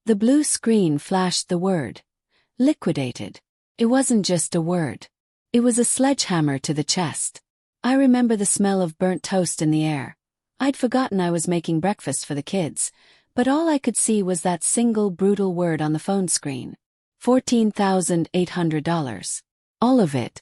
The blue screen flashed the word, liquidated. It wasn't just a word. It was a sledgehammer to the chest. I remember the smell of burnt toast in the air. I'd forgotten I was making breakfast for the kids, but all I could see was that single brutal word on the phone screen. $14,800. All of it.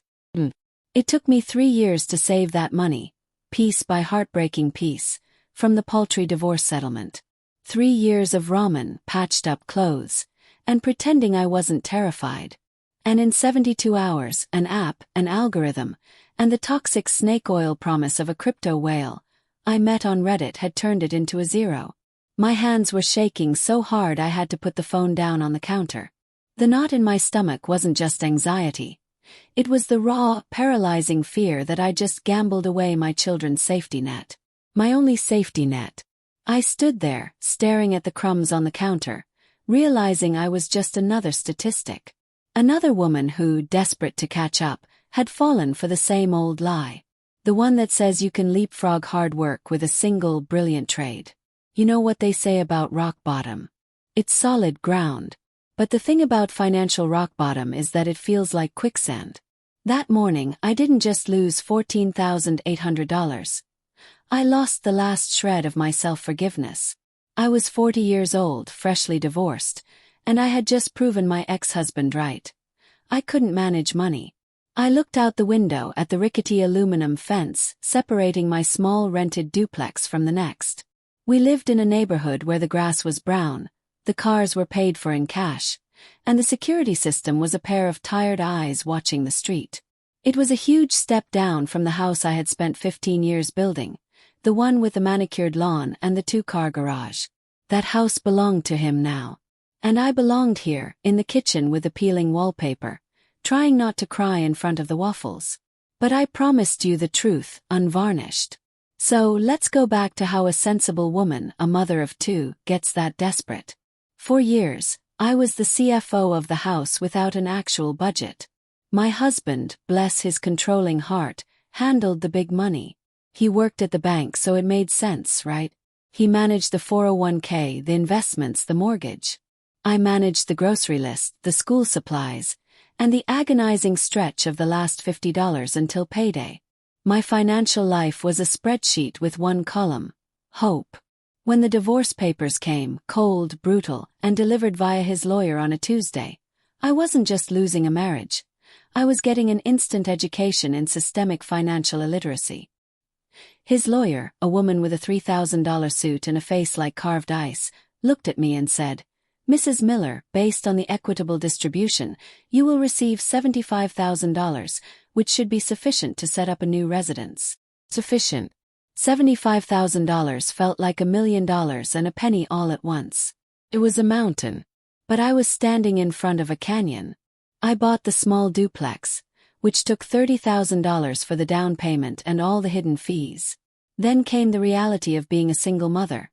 It took me 3 years to save that money, piece by heartbreaking piece, from the paltry divorce settlement. 3 years of ramen, patched up clothes, and pretending I wasn't terrified. And in 72 hours, an app, an algorithm, and the toxic snake oil promise of a crypto whale I met on Reddit had turned it into a zero. My hands were shaking so hard I had to put the phone down on the counter. The knot in my stomach wasn't just anxiety. It was the raw, paralyzing fear that I just gambled away my children's safety net. My only safety net. I stood there, staring at the crumbs on the counter, realizing I was just another statistic. Another woman who, desperate to catch up, had fallen for the same old lie. The one that says you can leapfrog hard work with a single brilliant trade. You know what they say about rock bottom? It's solid ground. But the thing about financial rock bottom is that it feels like quicksand. That morning, I didn't just lose $14,800. I lost the last shred of my self-forgiveness. I was 40 years old, freshly divorced, and I had just proven my ex-husband right. I couldn't manage money. I looked out the window at the rickety aluminum fence separating my small rented duplex from the next. We lived in a neighborhood where the grass was brown, the cars were paid for in cash, and the security system was a pair of tired eyes watching the street. It was a huge step down from the house I had spent 15 years building, the one with the manicured lawn and the 2-car garage. That house belonged to him now. And I belonged here, in the kitchen with appealing wallpaper, trying not to cry in front of the waffles. But I promised you the truth, unvarnished. So let's go back to how a sensible woman, a mother of 2, gets that desperate. For years, I was the CFO of the house without an actual budget. My husband, bless his controlling heart, handled the big money. He worked at the bank, so it made sense, right? He managed the 401k, the investments, the mortgage. I managed the grocery list, the school supplies, and the agonizing stretch of the last $50 until payday. My financial life was a spreadsheet with one column: hope. When the divorce papers came, cold, brutal, and delivered via his lawyer on a Tuesday, I wasn't just losing a marriage. I was getting an instant education in systemic financial illiteracy. His lawyer, a woman with a $3,000 suit and a face like carved ice, looked at me and said, "Mrs. Miller, based on the equitable distribution, you will receive $75,000, which should be sufficient to set up a new residence." Sufficient. $75,000 felt like $1 million and a penny all at once. It was a mountain. But I was standing in front of a canyon. I bought the small duplex, which took $30,000 for the down payment and all the hidden fees. Then came the reality of being a single mother.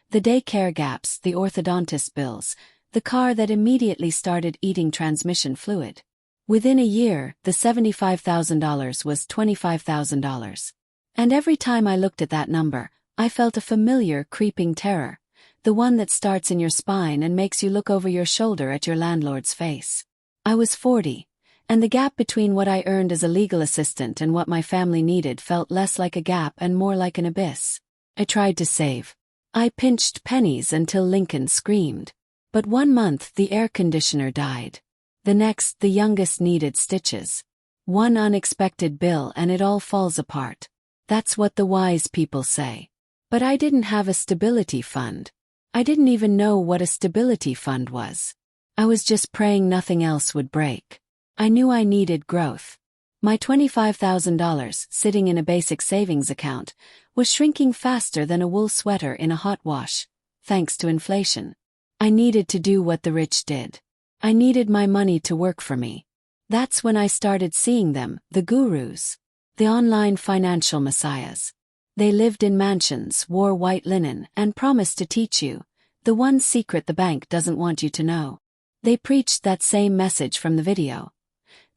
The daycare gaps, the orthodontist bills, the car that immediately started eating transmission fluid. Within a year, the $75,000 was $25,000. And every time I looked at that number, I felt a familiar, creeping terror, the one that starts in your spine and makes you look over your shoulder at your landlord's face. I was 40, and the gap between what I earned as a legal assistant and what my family needed felt less like a gap and more like an abyss. I tried to save. I pinched pennies until Lincoln screamed. But 1 month the air conditioner died. The next, the youngest needed stitches. One unexpected bill and it all falls apart. That's what the wise people say. But I didn't have a stability fund. I didn't even know what a stability fund was. I was just praying nothing else would break. I knew I needed growth. My $25,000, sitting in a basic savings account, was shrinking faster than a wool sweater in a hot wash, thanks to inflation. I needed to do what the rich did. I needed my money to work for me. That's when I started seeing them, the gurus. The online financial messiahs. They lived in mansions, wore white linen, and promised to teach you the one secret the bank doesn't want you to know. They preached that same message from the video.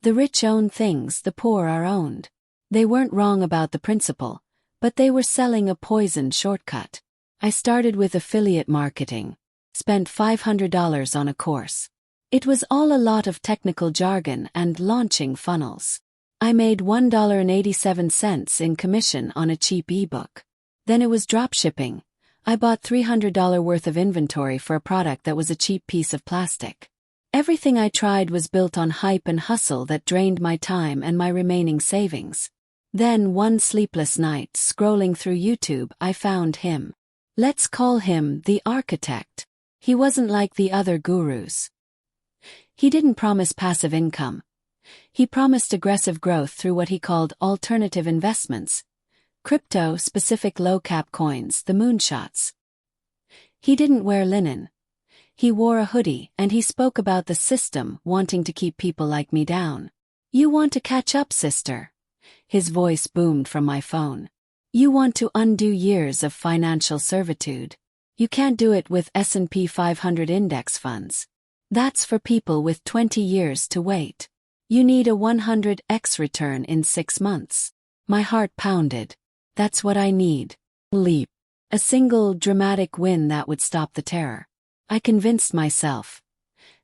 The rich own things, the poor are owned. They weren't wrong about the principle, but they were selling a poisoned shortcut. I started with affiliate marketing. Spent $500 on a course. It was all a lot of technical jargon and launching funnels. I made $1.87 in commission on a cheap ebook. Then it was dropshipping. I bought $300 worth of inventory for a product that was a cheap piece of plastic. Everything I tried was built on hype and hustle that drained my time and my remaining savings. Then one sleepless night, scrolling through YouTube, I found him. Let's call him the architect. He wasn't like the other gurus. He didn't promise passive income. He promised aggressive growth through what he called alternative investments. Crypto-specific low-cap coins, the moonshots. He didn't wear linen. He wore a hoodie, and he spoke about the system wanting to keep people like me down. You want to catch up, sister? His voice boomed from my phone. You want to undo years of financial servitude. You can't do it with S&P 500 index funds. That's for people with 20 years to wait. You need a 100x return in 6 months. My heart pounded. That's what I need. Leap. A single dramatic win that would stop the terror. I convinced myself.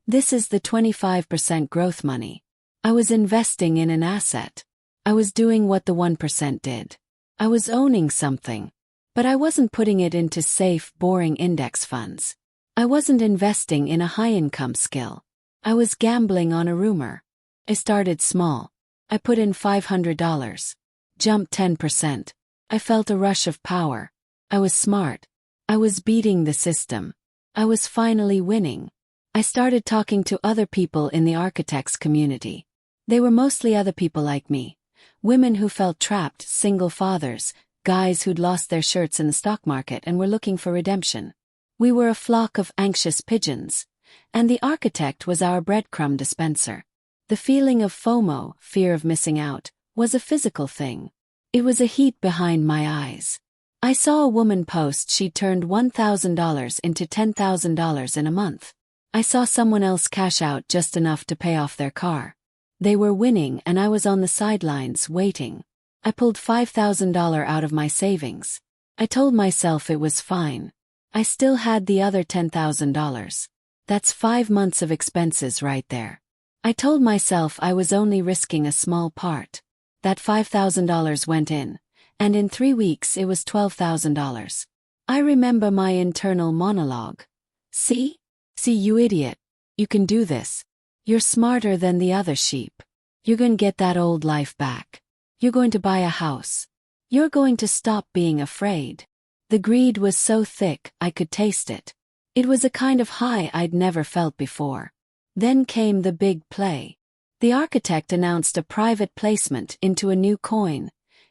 This is the 25% growth money. I was investing in an asset. I was doing what the 1% did. I was owning something. But I wasn't putting it into safe, boring index funds. I wasn't investing in a high-income skill. I was gambling on a rumor. I started small. I put in $500. Jumped 10%. I felt a rush of power. I was smart. I was beating the system. I was finally winning. I started talking to other people in the architects community. They were mostly other people like me. Women who felt trapped, single fathers, guys who'd lost their shirts in the stock market and were looking for redemption. We were a flock of anxious pigeons. And the architect was our breadcrumb dispenser. The feeling of FOMO, fear of missing out, was a physical thing. It was a heat behind my eyes. I saw a woman post she'd turned $1,000 into $10,000 in a month. I saw someone else cash out just enough to pay off their car. They were winning and I was on the sidelines waiting. I pulled $5,000 out of my savings. I told myself it was fine. I still had the other $10,000. That's 5 months of expenses right there. I told myself I was only risking a small part. That $5,000 went in, and in 3 weeks it was $12,000. I remember my internal monologue. See, you idiot. You can do this. You're smarter than the other sheep. You're going to get that old life back. You're going to buy a house. You're going to stop being afraid. The greed was so thick I could taste it. It was a kind of high I'd never felt before. Then came the big play. The architect announced a private placement into a new coin,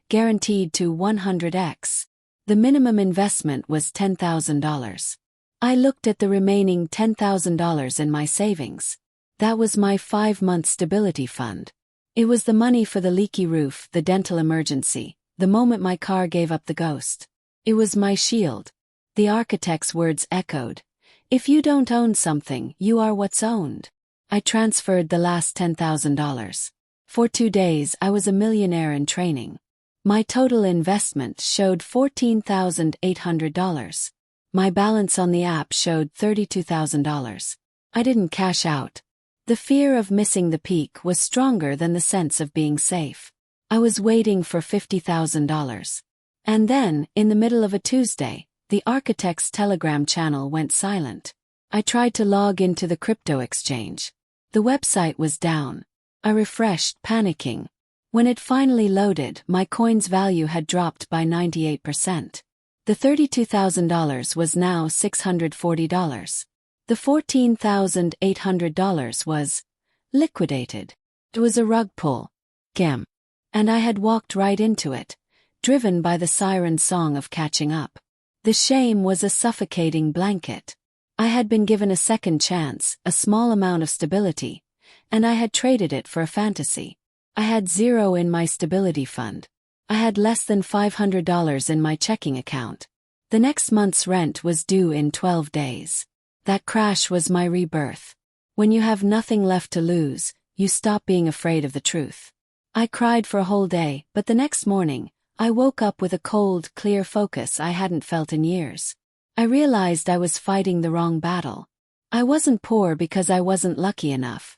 guaranteed to 100x. The minimum investment was $10,000. I looked at the remaining $10,000 in my savings. That was my 5-month stability fund. It was the money for the leaky roof, the dental emergency, the moment my car gave up the ghost. It was my shield. The architect's words echoed. If you don't own something, you are what's owned. I transferred the last $10,000. For 2 days I was a millionaire in training. My total investment showed $14,800. My balance on the app showed $32,000. I didn't cash out. The fear of missing the peak was stronger than the sense of being safe. I was waiting for $50,000. And then, in the middle of a Tuesday, the architect's Telegram channel went silent. I tried to log into the crypto exchange. The website was down. I refreshed, panicking. When it finally loaded, my coin's value had dropped by 98%. The $32,000 was now $640. The $14,800 was liquidated. It was a rug pull. Scam. And I had walked right into it, driven by the siren song of catching up. The shame was a suffocating blanket. I had been given a second chance, a small amount of stability, and I had traded it for a fantasy. I had zero in my stability fund. I had less than $500 in my checking account. The next month's rent was due in 12 days. That crash was my rebirth. When you have nothing left to lose, you stop being afraid of the truth. I cried for a whole day, but the next morning, I woke up with a cold, clear focus I hadn't felt in years. I realized I was fighting the wrong battle. I wasn't poor because I wasn't lucky enough.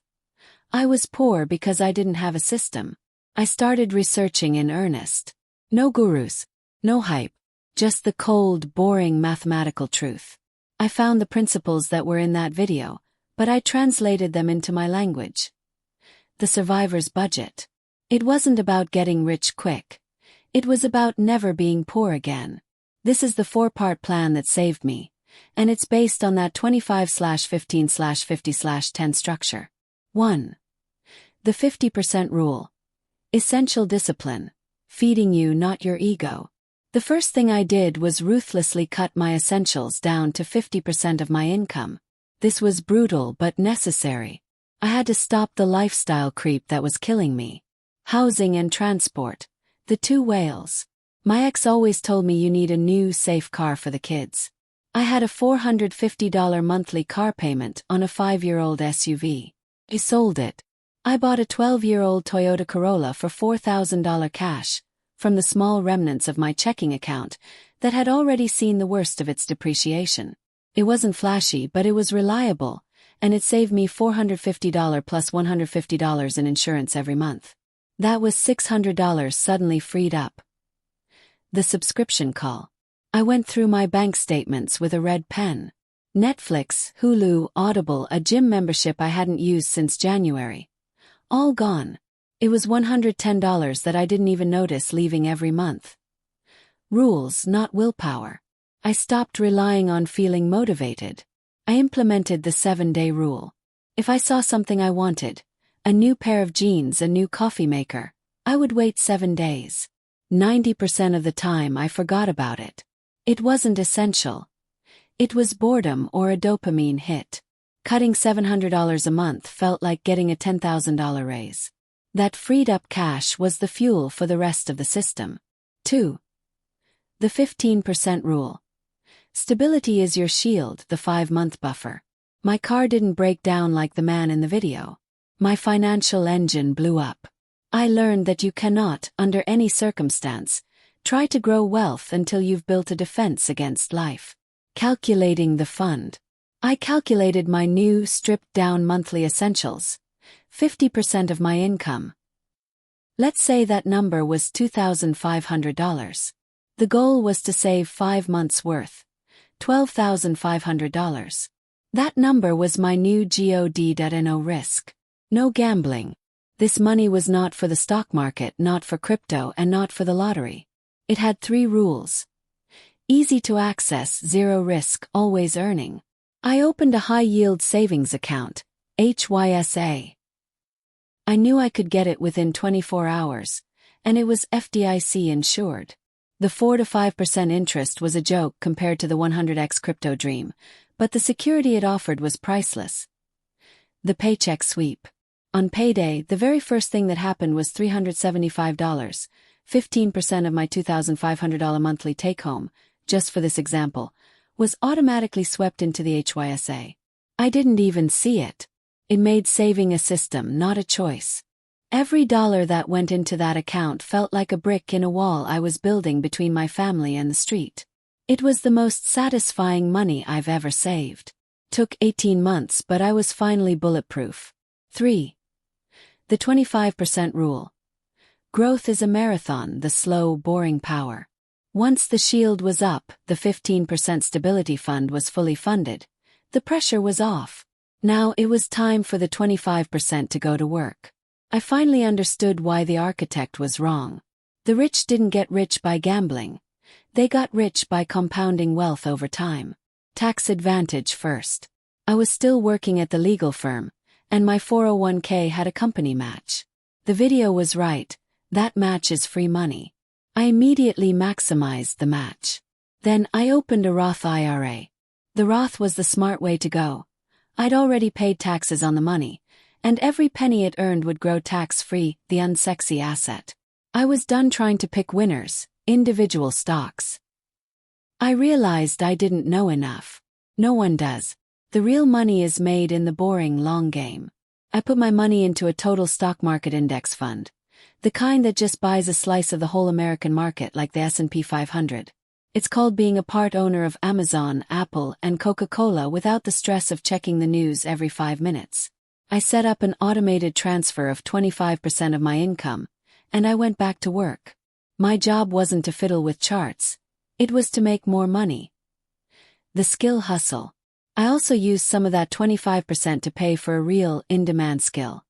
I was poor because I didn't have a system. I started researching in earnest. No gurus, no hype, just the cold, boring mathematical truth. I found the principles that were in that video, but I translated them into my language. The survivor's budget. It wasn't about getting rich quick. It was about never being poor again. This is the 4-part plan that saved me, and it's based on that 25/15/50/10 structure. 1. The 50% rule. Essential discipline. Feeding you, not your ego. The first thing I did was ruthlessly cut my essentials down to 50% of my income. This was brutal but necessary. I had to stop the lifestyle creep that was killing me. Housing and transport. The two whales. My ex always told me you need a new, safe car for the kids. I had a $450 monthly car payment on a 5-year-old SUV. I sold it. I bought a 12-year-old Toyota Corolla for $4,000 cash, from the small remnants of my checking account that had already seen the worst of its depreciation. It wasn't flashy, but it was reliable, and it saved me $450 plus $150 in insurance every month. That was $600 suddenly freed up. The subscription call. I went through my bank statements with a red pen. Netflix, Hulu, Audible, a gym membership I hadn't used since January. All gone. It was $110 that I didn't even notice leaving every month. Rules, not willpower. I stopped relying on feeling motivated. I implemented the 7-day rule. If I saw something I wanted, a new pair of jeans, a new coffee maker, I would wait 7 days. 90% of the time I forgot about it. It wasn't essential. It was boredom or a dopamine hit. Cutting $700 a month felt like getting a $10,000 raise. That freed up cash was the fuel for the rest of the system. 2. The 15% rule. Stability is your shield, the 5-month buffer. My car didn't break down like the man in the video. My financial engine blew up. I learned that you cannot, under any circumstance, try to grow wealth until you've built a defense against life. Calculating the fund. I calculated my new, stripped-down monthly essentials. 50% of my income. Let's say that number was $2,500. The goal was to save 5 months' worth. $12,500. That number was my new God.no risk. No gambling. This money was not for the stock market, not for crypto, and not for the lottery. It had 3 rules. Easy to access, zero risk, always earning. I opened a high-yield savings account, HYSA. I knew I could get it within 24 hours, and it was FDIC insured. The 4 to 5% interest was a joke compared to the 100x crypto dream, but the security it offered was priceless. The paycheck sweep. On payday, the very first thing that happened was $375, 15% of my $2,500 monthly take-home, just for this example, was automatically swept into the HYSA. I didn't even see it. It made saving a system, not a choice. Every dollar that went into that account felt like a brick in a wall I was building between my family and the street. It was the most satisfying money I've ever saved. Took 18 months, but I was finally bulletproof. 3. The 25% rule. Growth is a marathon, the slow, boring power. Once the shield was up, the 15% stability fund was fully funded. The pressure was off. Now it was time for the 25% to go to work. I finally understood why the architect was wrong. The rich didn't get rich by gambling. They got rich by compounding wealth over time. Tax advantage first. I was still working at the legal firm, and my 401k had a company match. The video was right, that match is free money. I immediately maximized the match. Then I opened a Roth IRA. The Roth was the smart way to go. I'd already paid taxes on the money, and every penny it earned would grow tax-free, the unsexy asset. I was done trying to pick winners, individual stocks. I realized I didn't know enough. No one does. The real money is made in the boring long game. I put my money into a total stock market index fund. The kind that just buys a slice of the whole American market like the S&P 500. It's called being a part owner of Amazon, Apple, and Coca-Cola without the stress of checking the news every 5 minutes. I set up an automated transfer of 25% of my income, and I went back to work. My job wasn't to fiddle with charts. It was to make more money. The skill hustle. I also used some of that 25% to pay for a real, in-demand skill.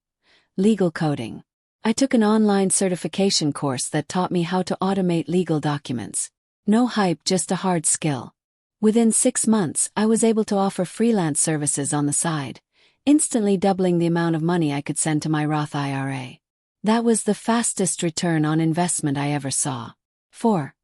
Legal coding. I took an online certification course that taught me how to automate legal documents. No hype, just a hard skill. Within 6 months, I was able to offer freelance services on the side, instantly doubling the amount of money I could send to my Roth IRA. That was the fastest return on investment I ever saw. 4.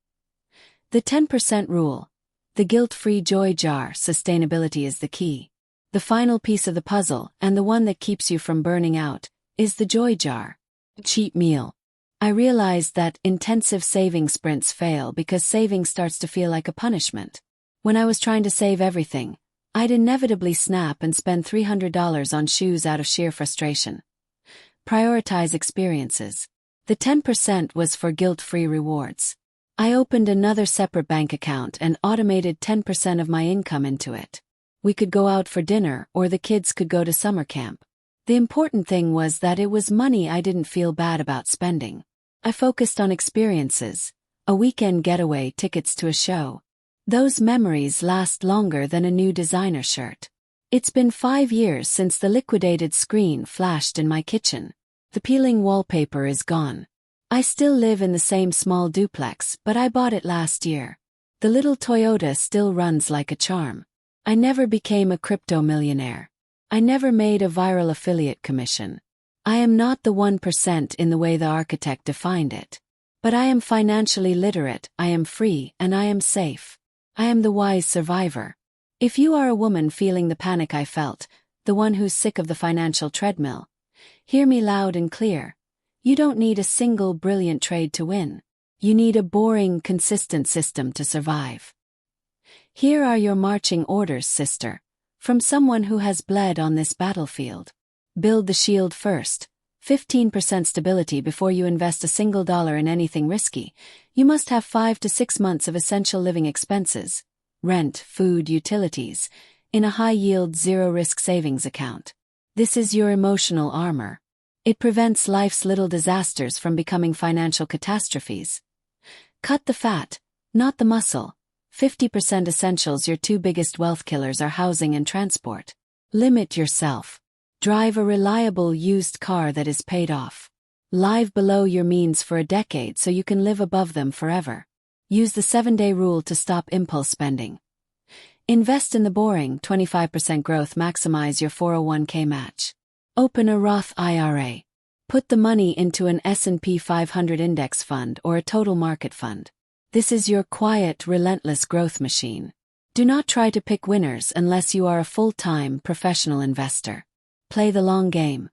The 10% rule. The guilt-free joy jar. Sustainability is the key. The final piece of the puzzle, and the one that keeps you from burning out, is the joy jar. Cheat meal. I realized that intensive saving sprints fail because saving starts to feel like a punishment. When I was trying to save everything, I'd inevitably snap and spend $300 on shoes out of sheer frustration. Prioritize experiences. The 10% was for guilt-free rewards. I opened another separate bank account and automated 10% of my income into it. We could go out for dinner or the kids could go to summer camp. The important thing was that it was money I didn't feel bad about spending. I focused on experiences, a weekend getaway, tickets to a show. Those memories last longer than a new designer shirt. It's been 5 years since the liquidated screen flashed in my kitchen. The peeling wallpaper is gone. I still live in the same small duplex, but I bought it last year. The little Toyota still runs like a charm. I never became a crypto millionaire. I never made a viral affiliate commission. I am not the 1% in the way the architect defined it. But I am financially literate, I am free, and I am safe. I am the wise survivor. If you are a woman feeling the panic I felt, the one who's sick of the financial treadmill, hear me loud and clear. You don't need a single brilliant trade to win. You need a boring, consistent system to survive. Here are your marching orders, sister. From someone who has bled on this battlefield. Build the shield first. 15% stability before you invest a single dollar in anything risky. You must have 5 to 6 months of essential living expenses, rent, food, utilities, in a high-yield, zero-risk savings account. This is your emotional armor. It prevents life's little disasters from becoming financial catastrophes. Cut the fat, not the muscle. 50% essentials. Your 2 biggest wealth killers are housing and transport. Limit yourself. Drive a reliable used car that is paid off. Live below your means for a decade so you can live above them forever. Use the 7-day rule to stop impulse spending. Invest in the boring. 25% growth. Maximize your 401k match. Open a Roth IRA. Put the money into an S&P 500 index fund or a total market fund. This is your quiet, relentless growth machine. Do not try to pick winners unless you are a full-time professional investor. Play the long game.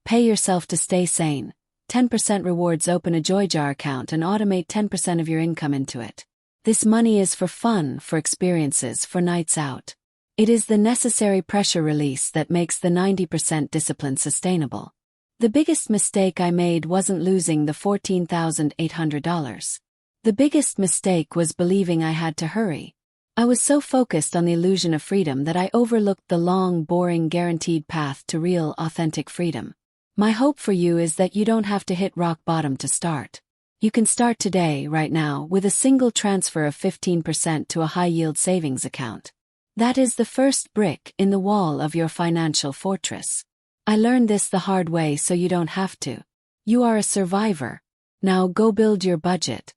Pay yourself to stay sane. 10% rewards. Open a Joy Jar account and automate 10% of your income into it. This money is for fun, for experiences, for nights out. It is the necessary pressure release that makes the 90% discipline sustainable. The biggest mistake I made wasn't losing the $14,800. The biggest mistake was believing I had to hurry. I was so focused on the illusion of freedom that I overlooked the long, boring, guaranteed path to real, authentic freedom. My hope for you is that you don't have to hit rock bottom to start. You can start today, right now, with a single transfer of 15% to a high-yield savings account. That is the first brick in the wall of your financial fortress. I learned this the hard way so you don't have to. You are a survivor. Now go build your budget.